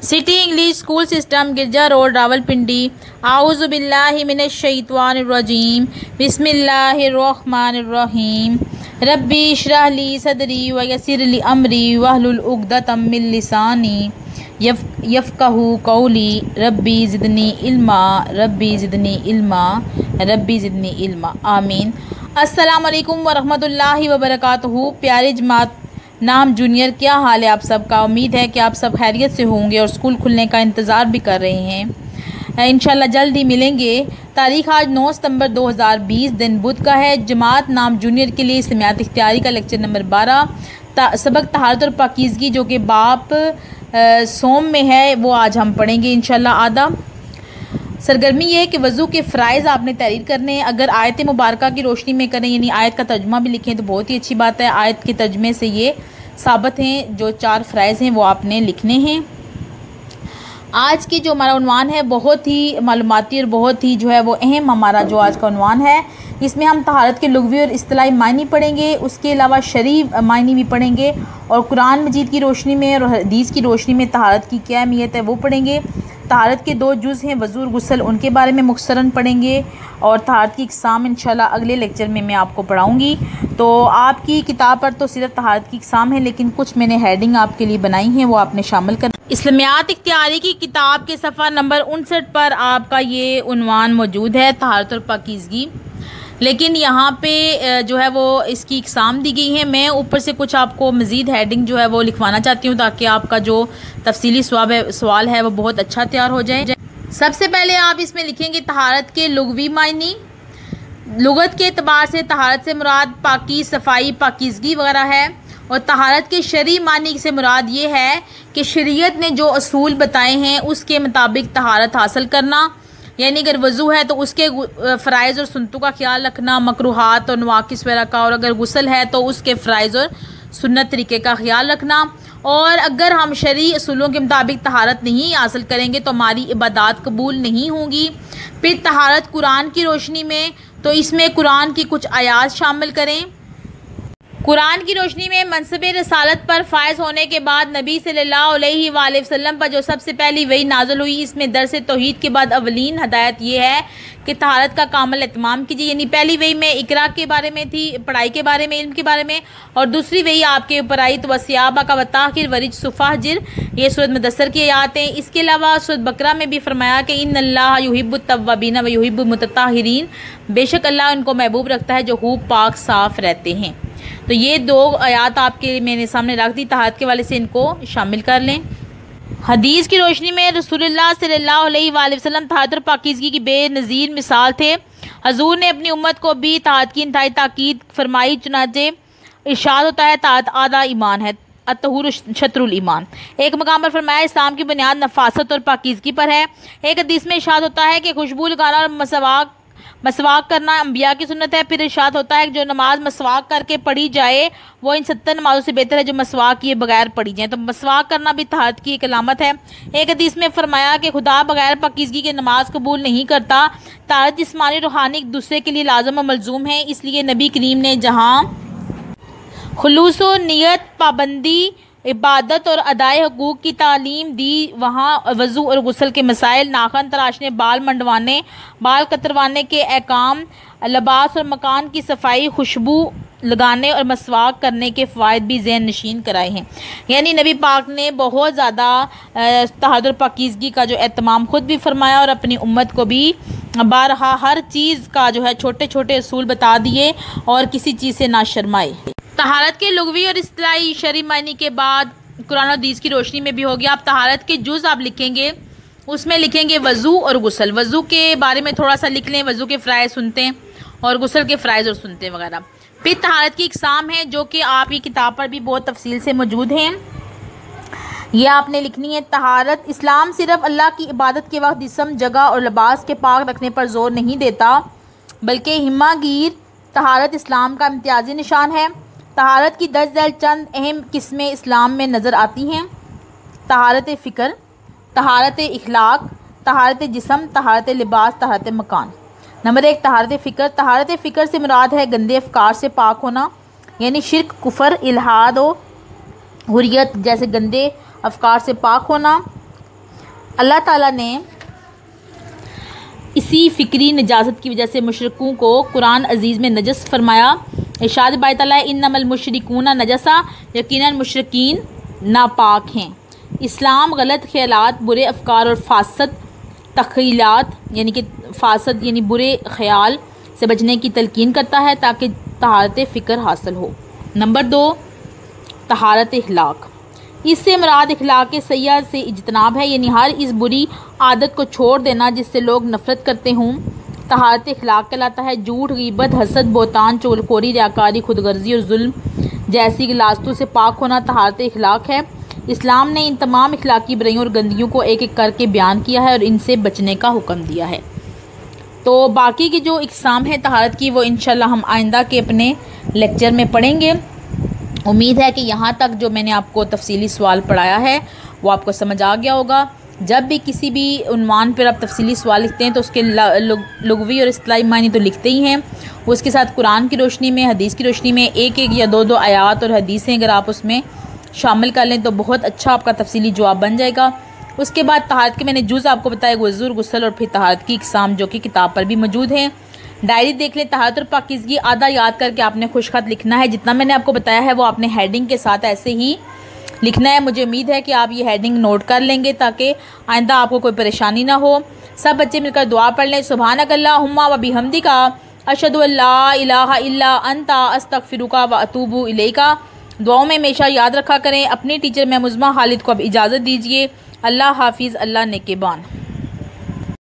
City English school system, Girja road, Rawalpindi. आऊज़ु बिल्लाहि मिनश शैतानिर रजीम, बिस्मिल्लाहिर्रहमानिर्रहीम। रब्बी इश्रह ली सदरी व यस्सिर ली अमरी वहलुल उक़दतम मिन लिसानी यफ़क़हू क़ौली। रब्बी ज़िदनी इल्मा, रब्बी ज़िदनी इल्मा, रब्बी ज़िदनी इल्मा। आमीन। अस्सलामु अलैकुम वरहमतुल्लाहि वबरकातुहू। प्यारे जमात नाम जूनियर, क्या हाल है आप सबका? उम्मीद है कि आप सब खैरियत से होंगे और स्कूल खुलने का इंतज़ार भी कर रहे हैं। इंशाल्लाह जल्द ही मिलेंगे। तारीख़ आज 9 सितंबर 2020 दिन बुध का है। जमात नाम जूनियर के लिए इस्लामियात इख्तियारी का लेक्चर नंबर 12 सबक तहारत और पाकीज़गी, जो कि बाप सोम में है, वो आज हम पढ़ेंगे इंशाल्लाह। आधा सरगर्मी ये है कि वज़ू के फ़राइज़ आपने तहरीर करने हैं। अगर आयत मुबारका की रोशनी में करें, यानी आयत का तर्जुमा भी लिखें तो बहुत ही अच्छी बात है। आयत के तर्जुमे से ये साबित हैं, जो 4 फ़राइज़ हैं वो आपने लिखने हैं। आज की जो हमारा उन्वान है बहुत ही मालूमाती और बहुत ही जो है वो अहम हमारा जो आज का उन्वान है। इसमें हम तहारत के लुग़वी और इस्तिलाही मायने पढ़ेंगे, उसके अलावा शरीफ मायने भी पढ़ेंगे और कुरान मजीद की रोशनी में और हदीस की रोशनी में तहारत की क्या अहमियत है वो पढ़ेंगे। तहारत के 2 जुज़ हैं, वज़ू और गुस्ल, उनके बारे में मुख्तसरन पढ़ेंगे और तहारत की इक़साम इंशाल्लाह अगले लेक्चर में मैं आपको पढ़ाऊँगी। तो आपकी किताब पर तो सिर्फ तहारत की इक़साम है, लेकिन कुछ मैंने हेडिंग आपके लिए बनाई हैं, वो आपने शामिल कर। इस्लामियात इख्तियारी की किताब के सफ़ा नंबर 59 पर आपका ये उन्वान मौजूद है, तहारत और पाकीज़गी। लेकिन यहाँ पे जो है वो इसकी इक़साम दी गई है। मैं ऊपर से कुछ आपको मज़ीद हेडिंग जो है वो लिखवाना चाहती हूँ, ताकि आपका जो तफसीली सवाल है वो बहुत अच्छा तैयार हो जाए। सबसे पहले आप इसमें लिखेंगे तहारत के लुग़वी मायने। लुगत के एतबार से तहारत से मुराद पाकी, सफ़ाई, पाकीज़गी वगैरह है। और तहारत के शरई मानी से मुराद ये है कि शरीयत ने जो असूल बताए हैं उसके मुताबिक तहारत हासिल करना, यानी अगर वज़ू है तो उसके फ़राइज़ और सुन्नतों का ख्याल रखना, मकरूहात और नवाक़िस वगैरह का, और अगर गुस्ल है तो उसके फ़राइज़ और सुन्नत तरीक़े का ख्याल रखना। और अगर हम शरई असूलों के मुताबिक तहारत नहीं हासिल करेंगे तो हमारी इबादत कबूल नहीं होंगी। फिर तहारत कुरान की रोशनी में, तो इसमें कुरान की कुछ आयात शामिल करें। कुरान की रोशनी में मनसब रसालत पर फ़ायज़ होने के बाद नबी सल्लल्लाहु अलैहि वसल्लम पर जो सबसे पहली वही नाज़िल हुई, इसमें दर्स तौहीद के बाद अवलीन हदायत ये है कि तहारत का कामिल एहतमाम कीजिए। यानी पहली वही में इकरा के बारे में थी, पढ़ाई के बारे में, इल्म के बारे में, और दूसरी वही आपके ऊपर आई तो वसियाबा का वताखिर वरिज सुफ़ाजिर, ये सूरत मुदस्सर की आयत हैं। इसके अलावा सूरत बकरा में भी फरमाया कि इन्नल्लाह युहिब्बुत तव्वाबीन व युहिब्बुल मुतत्ताहिरीन, बेशक अल्लाह उनको महबूब रखता है जो खूब पाक साफ़ रहते हैं। तो ये 2 आयात आपके मैंने सामने रख दी, तहारत के वाले से इनको शामिल कर लें। हदीस की रोशनी में रसूलुल्लाह सल्लल्लाहु अलैहि वसल्लम तहारत और पाकीज़गी की बेनज़ीर मिसाल थे। हजूर ने अपनी उम्मत को भी तहारत की इंतहाई ताकीद फरमाई। चुनाचे इरशाद होता है तहारत आधा ईमान है, अत्तहूर शत्रुल ईमान। एक मकाम पर फरमाया इस्लाम की बुनियाद नफासत और पाकीज़गी पर है। एक हदीस में इरशाद होता है कि खुशबू लगाना और मसवाक करना अम्बिया की सुन्नत है। फिर इरशाद होता है कि जो नमाज मसवाक करके पढ़ी जाए वो इन 70 नमाज़ों से बेहतर है जो मसवाक किए बगैर पढ़ी जाए। तो मसवाक करना भी तहारत की एक अलामत है। एक हदीस में फरमाया कि खुदा बगैर पाकीज़गी के नमाज कबूल नहीं करता। तहारत जिस्मानी रूहानी एक दूसरे के लिए लाज़िम और मलज़ूम है, इसलिए नबी करीम ने जहाँ खुलूस व नियत, पाबंदी, इबादत और अदाए हकूक़ की तालीम दी, वहाँ वज़ू और गुस्ल के मसाइल, नाखन तराशने, बाल मंडवाने, बाल कतरवाने के अहकाम, लिबास और मकान की सफाई, खुशबू लगाने और मसवाक करने के फ़वाइद भी ज़हन नशीन कराए हैं। यानी नबी पाक ने बहुत ज़्यादा तहारत और पाकीज़गी का जो एहतमाम ख़ुद भी फरमाया और अपनी उम्मत को भी बारहा हर चीज़ का जो है छोटे छोटे असूल बता दिए और किसी चीज़ से ना शर्माए। तहारत के लुग़वी और इस्तिलाही शरई मानी के बाद कुरान और हदीस की रोशनी में भी हो गया। आप तहारत के जुज़ आप लिखेंगे, उसमें लिखेंगे वज़ू और गुस्ल। वज़ू के बारे में थोड़ा सा लिख लें, वज़ू के फ़राइज़ सुनते हैं और गुस्ल के फ़राइज़ और सुनते हैं वगैरह। फिर तहारत की इक़साम है जो कि आपकी किताब पर भी बहुत तफसील से मौजूद हैं, ये आपने लिखनी है। तहारत इस्लाम सिर्फ़ अल्लाह की इबादत के वक्त जिस्म, जगह और लिबास के पाक रखने पर ज़ोर नहीं देता, बल्कि हिम्मागीर तहारत इस्लाम का इम्तियाज़ी निशान है। तहारत की दर्ज झैल चंद अहम किस्में इस्लाम में नज़र आती हैं। तहारत फ़िक्र, तहारत इखलाक, तहारत जिस्म, तहारत लिबास, तहारत मकान। नंबर 1 तहारत फ़िक्र। तहारत फ़िक्र से मुराद है गंदे अफ़कार से पाक होना, यानी शिर्क, कुफ़र, इल्हाद और हुर्रियत जैसे गंदे अफ़कार से पाक होना। अल्लाह ताला ने इसी फ़िक्री नजासत की वजह से मुशरिकों को कुरान अजीज़ में नजस फरमाया। इरशाद बारी ताला इन्नमल मुशरिकूना नजसा, यकीनन मुशरिकीन नापाक हैं। इस्लाम गलत ख्यालात, बुरे अफकार और फासद तख़ीलात यानी कि फासद यानी बुरे ख्याल से बचने की तलकीन करता है ताकि तहारत फ़िक्र हासिल हो। नंबर 2, तहारत इखलाक। इससे मुराद इखलाक सय्या से इज्तनाब है, यानी हर इस बुरी आदत को छोड़ देना जिससे लोग नफ़रत करते हों। तहारत इखलाक कहलाता है। झूठ, ग़ीबत, हसद, बोतान, चुगलखोरी, रियाकारी, खुदगर्जी और जुल्म जैसी गिलास्तों से पाक होना तहारत इखलाक है। इस्लाम ने इन तमाम इखलाकी बुराइयों और गंदगियों को एक एक करके बयान किया है और इनसे बचने का हुक्म दिया है। तो बाकी की जो इक़साम है तहारत की वो इंशाल्लाह हम आइंदा के अपने लेक्चर में पढ़ेंगे। उम्मीद है कि यहाँ तक जो मैंने आपको तफसीली सवाल पढ़ाया है वो आपको समझ आ गया होगा। जब भी किसी भी उन्वान पर आप तफसीली सवाल लिखते हैं तो उसके लुग़वी और इस्तिलाही मायने तो लिखते ही हैं, उसके साथ कुरान की रोशनी में, हदीस की रोशनी में एक एक या दो दो आयात और हदीसें अगर आप उसमें शामिल कर लें तो बहुत अच्छा आपका तफसीली जवाब बन जाएगा। उसके बाद तहारत के मैंने जुज़ आपको बताया, वज़ू, गुस्ल और फिर तहारत की इक़साम जो कि किताब पर भी मौजूद हैं। डायरी देख लें। तहारत और पाकीज़गी आधा याद करके आपने खुशखत लिखना है। जितना मैंने आपको बताया है वो आपने हेडिंग के साथ ऐसे ही लिखना है। मुझे उम्मीद है कि आप ये हेडिंग नोट कर लेंगे ताकि आइंदा आपको कोई परेशानी ना हो। सब बच्चे मिलकर दुआ पढ़ लें। सुब्हानकल्लाहुम्मा व बिहम्दिका अशहदु अल्ला इलाहा इल्ला अंता अस्तगफिरुका व अतूबु इलैका। दुआओं में हमेशा याद रखा करें। अपनी टीचर महमुज़मा खालिद को अब इजाज़त दीजिए। अल्लाह हाफिज़। अल्लाह नेकेबान।